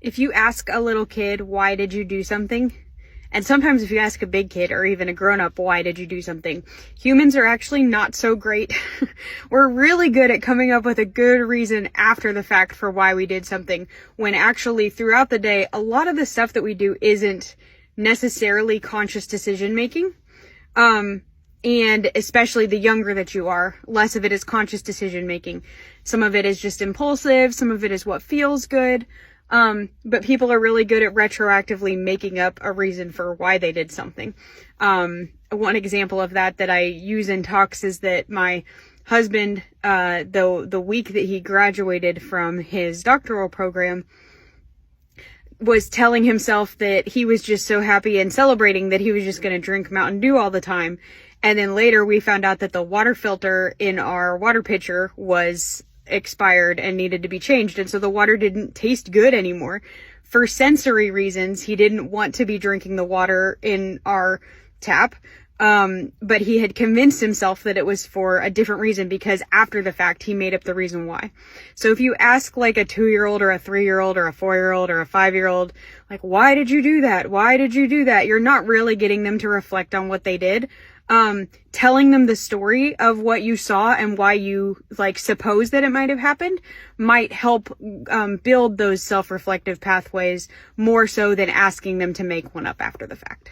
If you ask a little kid, why did you do something? And sometimes if you ask a big kid or even a grown-up, why did you do something? Humans are actually not so great. We're really good at coming up with a good reason after the fact for why we did something, when actually throughout the day, a lot of the stuff that we do isn't necessarily conscious decision making. And especially the younger that you are, less of it is conscious decision making. Some of it is just impulsive. Some of it is what feels good. But people are really good at retroactively making up a reason for why they did something. One example of that I use in talks is that my husband, the week that he graduated from his doctoral program, was telling himself that he was just so happy and celebrating that he was just going to drink Mountain Dew all the time. And then later we found out that the water filter in our water pitcher was expired and needed to be changed. And so the water didn't taste good anymore. For sensory reasons, he didn't want to be drinking the water in our tap. But he had convinced himself that it was for a different reason, because after the fact, he made up the reason why. So if you ask like a 2-year-old or a 3-year-old or a 4-year-old or a 5-year-old, like, why did you do that? Why did you do that? You're not really getting them to reflect on what they did. Telling them the story of what you saw and why you like suppose that it might have happened might help build those self-reflective pathways more so than asking them to make one up after the fact.